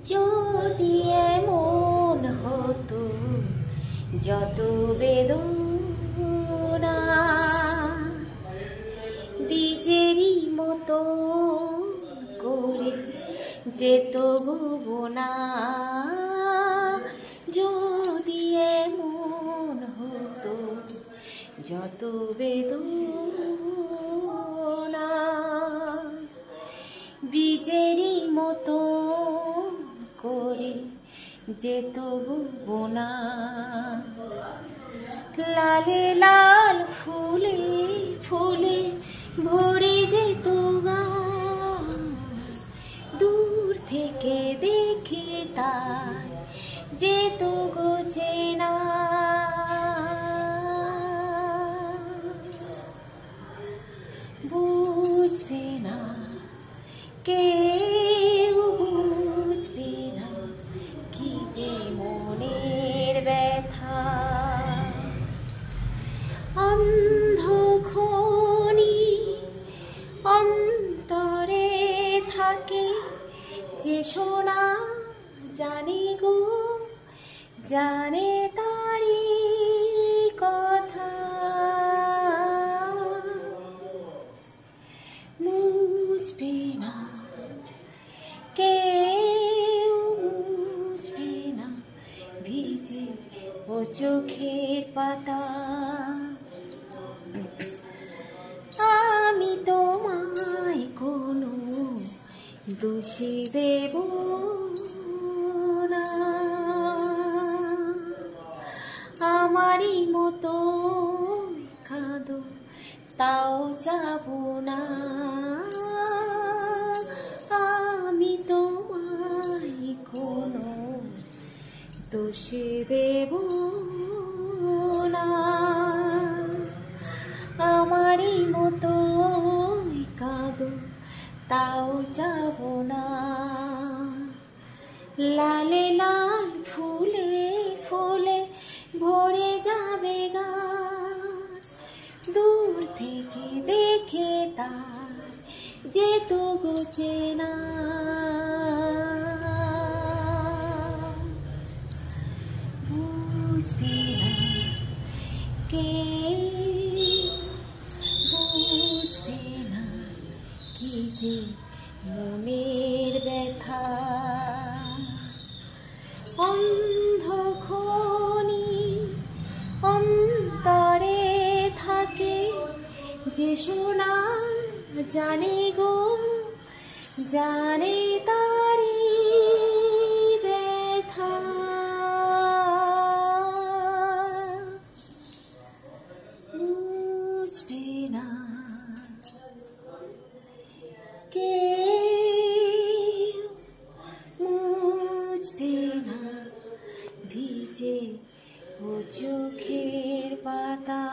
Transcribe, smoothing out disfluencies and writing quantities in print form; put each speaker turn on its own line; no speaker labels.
যদি এমন হতো যত বেদনা বীজেরই মতো করে যেত ভুবনা, যদি এমন হতো যত বেদনা বীজেরই মতো করে যেত ভুবনা, লালে লাল ফুলে ফুলে ভরে যেত গান, দূর থেকে দেখে তার যেত গো চেনা, বুঝবে না কেউ, বুঝবে না কি যে মনের ব্যথা, অন্ধখনি অন্তরে থাকে যে সোনা জানে গো, জানে তারি কথা, বুঝবে না কেউ, বুঝবে না ভিজে ও চোখের পাতা, আমি তোমায় কোনো দোষী দেব না, আমারই মতো কাঁদো তাও যাবো না, আমি তোমায় কোনো দোষী দেব না, আমারই মতো কাঁদো তাও যাব না, লালে লাল ফুলে ফুলে ভরে যাবে গান, দূর থেকে দেখে তার যেত গো চেনা, বুঝবে না কে, বুঝবে না কি যে মনের ব্যথা, অন্ধখনি অন্তরে থাকে যে সোনা জানে গো, জানে তারি ব্যথা, বুঝবে না কেউ, বুঝবে না ভিজে ও চোখের পাতা।